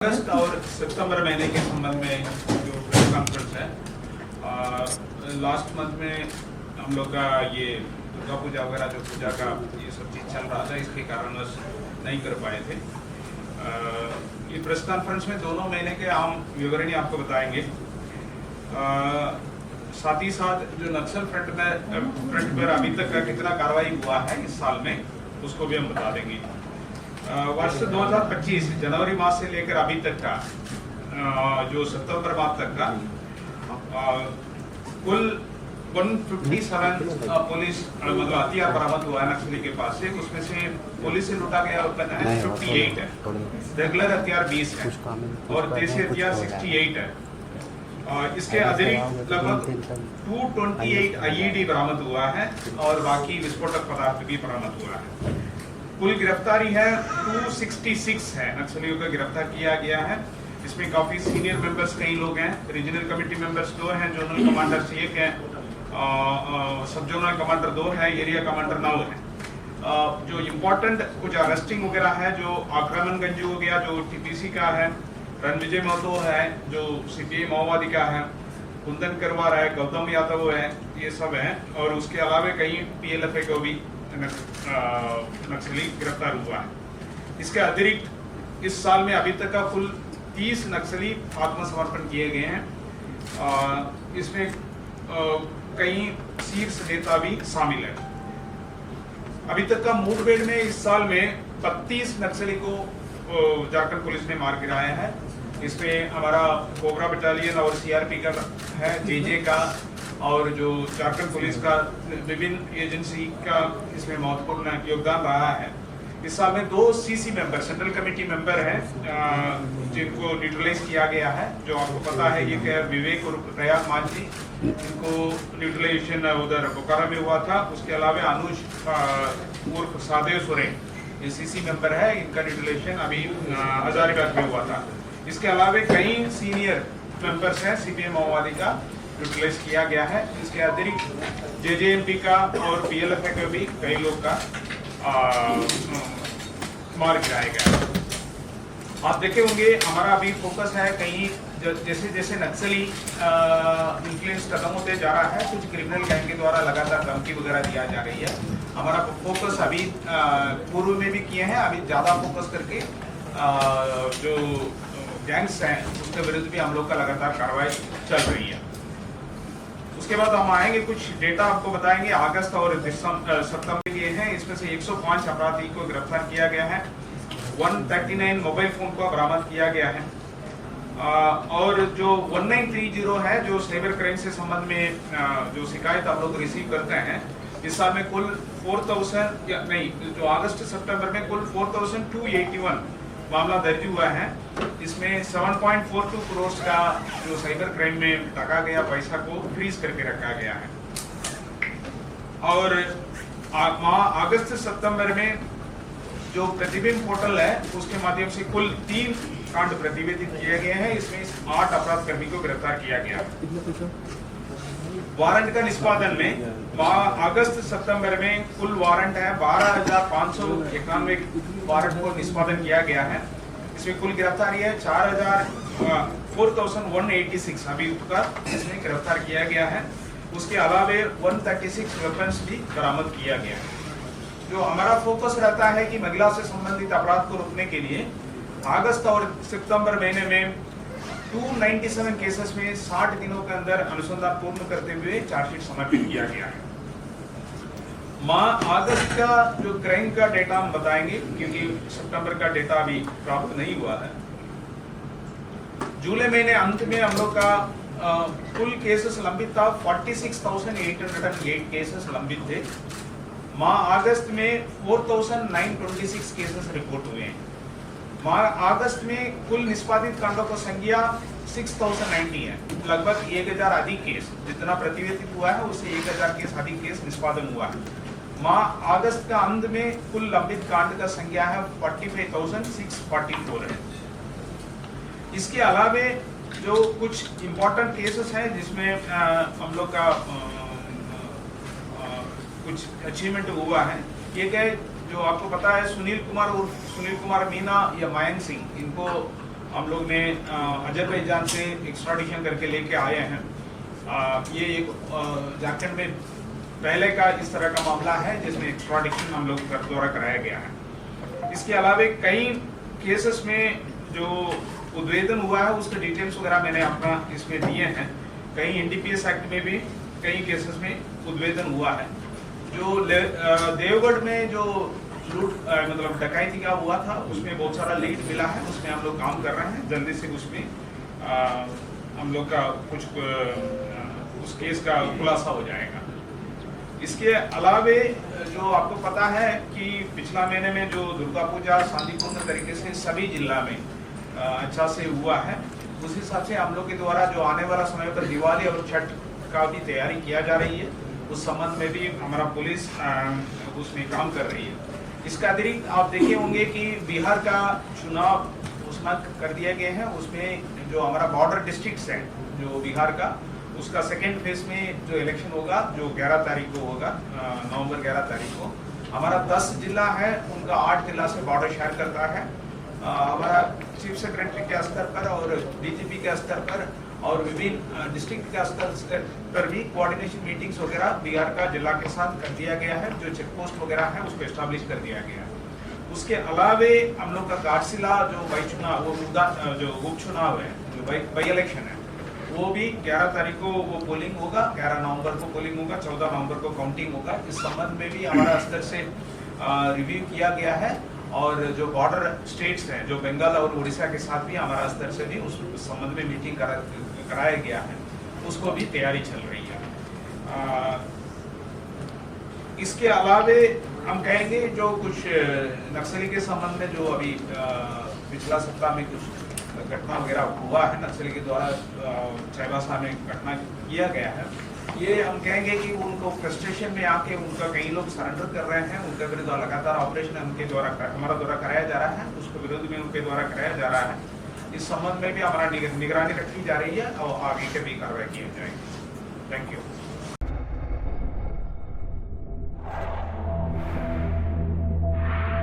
अगस्त और सितंबर महीने के संबंध में जो प्रेस कॉन्फ्रेंस है, लास्ट मंथ में हम लोग का ये दुर्गा पूजा वगैरह जो पूजा का ये सब चीज़ चल रहा था, इसके कारणवश नहीं कर पाए थे। ये प्रेस कॉन्फ्रेंस में दोनों महीने के आम विवरणी आपको बताएंगे। साथ ही साथ जो नक्सल फ्रंट पर अभी तक का कितना कार्रवाई हुआ है इस साल में, उसको भी हम बता देंगे। वर्ष 2025 जनवरी माह से लेकर अभी तक का जो सितंबर माह तक का कुल 157 पुलिस मतलब हथियार बरामद हुआ है नक्सली के पास से। उसमें से पुलिस से लूटा गया उत्पन्न है 58 है, रेगुलर हथियार 20 है और देसी हथियार 68 है। इसके अतिरिक्त लगभग 228 IED बरामद हुआ है और बाकी विस्फोटक पदार्थ भी बरामद हुआ है। कुल गिरफ्तारी है 266 है, नक्सलियों को गिरफ्तार किया गया है। इसमें काफी सीनियर मेंबर्स कई लोग हैं, रीजनल कमेटी मेंबर्स 2 हैं, जोनल कमांडर्स 1 हैं, सब जोनल कमांडर 2 है, एरिया कमांडर 9 है। जो इम्पोर्टेंट कुछ अरेस्टिंग वगैरह है, जो आक्रमण गंजू हो गया जो TPC का है, रणविजय महतो है जो CPI माओवादी का है, कुंदन करवार है, गौतम यादव है, ये सब है। और उसके अलावा कई PLFA को भी नक्सली गिरफ्तार हुआ है। इसके अतिरिक्त इस साल में अभी तक का कुल 30 नक्सली आत्मसमर्पण किए गए हैं। इसमें कई शीर्ष नेता भी शामिल है। अभी तक का मुठभेड़ में इस साल में 32 नक्सली को झारखंड पुलिस ने मार गिराया है। इसमें हमारा कोबरा बटालियन और CRP का है, JJ का और जो झारखंड पुलिस का विभिन्न एजेंसी का इसमें महत्वपूर्ण योगदान रहा है। इस साल में 2 CC member, central committee member हैं, जिनको न्यूट्रलाइज किया गया है। जो आपको पता है, ये विवेक और प्रयाग मांझी, इनको न्यूट्रलाइजेशन उधर बोकारो में हुआ था। उसके अलावा अनुज उर्फ सादेव सोरेन ये CC मेंबर है, इनका न्यूट्रलाइजेशन अभी हजारीबाग में हुआ था। इसके अलावा कई सीनियर मेंबर्स हैं CPI माओवादी का, यूटिलाइज किया गया है। इसके अतिरिक्त JJMP का और PLFA का भी कई लोग का मार गिराया गया। आप देखे होंगे हमारा अभी फोकस है कहीं जैसे जैसे नक्सली इन्फ्लुएंस खत्म होते जा रहा है, कुछ क्रिमिनल गैंग के द्वारा लगातार धमकी वगैरह दिया जा रही है। हमारा फोकस अभी पूर्व में भी किए हैं, अभी ज़्यादा फोकस करके जो गैंग्स हैं उसके विरुद्ध भी हम लोग का लगातार कार्रवाई चल रही है। उसके बाद हम आएंगे, कुछ डेटा आपको बताएंगे। अगस्त और सितंबर के हैं, इसमें से 105 अपराधी को गिरफ्तार किया गया है, 139 मोबाइल फोन को बरामद किया गया है और जो 1930 है जो साइबर क्राइम से संबंध में जो शिकायत हम लोग रिसीव करते हैं, इस साल में कुल 4000 या नहीं, जो अगस्त सितंबर में कुल 4281 मामला दर्ज हुआ है। इसमें 7.42 करोड़ का जो साइबर क्राइम में टका गया पैसा को फ्रीज करके रखा गया है। और माह अगस्त सितंबर में जो प्रतिबिंब पोर्टल है उसके माध्यम से कुल 3 कांड प्रतिवेदित किए गए हैं। इसमें 8 अपराध कर्मी को गिरफ्तार किया गया। वारंट का निष्पादन में माह अगस्त सितंबर में कुल वारंट है 12,591 वारंट को निष्पादन किया गया है। इसमें कुल गिरफ्तारी है 4186 अभियुक्त का इसमें गिरफ्तार किया गया है। उसके अलावा 136 वेपन्स भी बरामद किया गया है। जो हमारा फोकस रहता है कि महिला से संबंधित अपराध को रोकने के लिए अगस्त और सितंबर महीने में 297 केसेस में 60 दिनों के अंदर अनुसंधान पूर्ण करते हुए चार्जशीट समर्पित किया गया है। माह अगस्त का जो क्राइम का डेटा हम बताएंगे, क्योंकि सितंबर का डेटा अभी प्राप्त नहीं हुआ है। जुलाई महीने अंत में हम लोग का कुल केसेस लंबित था, 46,808 केसेस लंबित थे। माह अगस्त में 4,926 केसेस रिपोर्ट हुए हैं। माह अगस्त में कुल निष्पादित कांडों की संख्या 6090 है, लगभग 1000 अधिक केस जितना प्रतिवेदित हुआ है उससे 1000 केस अधिक केस निष्पादन हुआ है। माह अगस्त का अंत में कुल लंबित कांड का संख्या है 45,644 है। इसके अलावे जो कुछ इम्पोर्टेंट केसेस हैं जिसमें हम लोग का कुछ अचीवमेंट हुआ है, एक है जो आपको पता है सुनील कुमार मीना या मयंक सिंह, इनको हम लोग ने अजरबैजान से एक्स्ट्राडिशन करके लेके आए हैं। ये एक झारखंड में पहले का इस तरह का मामला है जिसमें एक्स्ट्राडिशन हम लोग द्वारा कराया गया है। इसके अलावा कई केसेस में जो उद्वेदन हुआ है उसके डिटेल्स वगैरह मैंने अपना इसमें दिए हैं। कहीं एनडीपीएस एक्ट में भी कई केसेस में उद्वेदन हुआ है। जो देवगढ़ में जो लूट मतलब डकैती का हुआ था उसमें बहुत सारा लीड मिला है, उसमें हम लोग काम कर रहे हैं। जल्दी से उसमें हम लोग का कुछ उस केस का खुलासा हो जाएगा। इसके अलावे जो आपको पता है कि पिछला महीने में जो दुर्गा पूजा शांतिपूर्ण तरीके से सभी जिला में अच्छा से हुआ है, उस हिसाब से हम लोग के द्वारा जो आने वाला समय पर दिवाली और छठ का भी तैयारी किया जा रही है। उस संबंध में भी हमारा पुलिस उसमें काम कर रही है। इसका अतिरिक्त आप देखे होंगे कि बिहार का चुनाव उसमें कर दिए गए हैं। उसमें जो हमारा बॉर्डर डिस्ट्रिक्ट्स है जो बिहार का, उसका सेकेंड फेज में जो इलेक्शन होगा जो 11 तारीख को होगा, नवंबर 11 तारीख को। हमारा 10 जिला है, उनका 8 जिला से बॉर्डर शेयर करता है। हमारा चीफ सेक्रेटरी के स्तर पर और डीजीपी के स्तर पर और विभिन्न डिस्ट्रिक्ट के स्तर पर भी कोऑर्डिनेशन मीटिंग्स वगैरह बिहार का जिला के साथ कर दिया गया है। जो चेक पोस्ट वगैरह है उसको एस्टैब्लिश कर दिया गया है। उसके अलावे हम लोग का घाटशिला जो जो उपचुनाव है, जो बाई इलेक्शन है, वो भी 11 तारीख को वो पोलिंग होगा, 11 नवंबर को पोलिंग होगा, 14 नवंबर को काउंटिंग होगा। इस संबंध में भी हमारा स्तर से रिव्यू किया गया है। और जो बॉर्डर स्टेट्स हैं जो बंगाल और उड़ीसा के साथ भी हमारा स्तर से भी उस संबंध में मीटिंग कराया गया है, उसको भी तैयारी चल रही है। इसके अलावे हम कहेंगे जो कुछ नक्सली के संबंध में जो अभी पिछला सप्ताह में कुछ घटना वगैरह हुआ है, नक्सली के द्वारा चाईबासा में घटना किया गया है, ये हम कहेंगे कि उनको फ्रस्ट्रेशन में आके उनका कई लोग सरेंडर कर रहे हैं। उनके विरुद्ध लगातार ऑपरेशन उनके द्वारा हमारा द्वारा कराया जा रहा है, उसके विरुद्ध में उनके द्वारा कराया जा रहा है। इस संबंध में भी हमारा निगरानी रखी जा रही है और आगे के भी कार्रवाई की जाएगी। Thank you.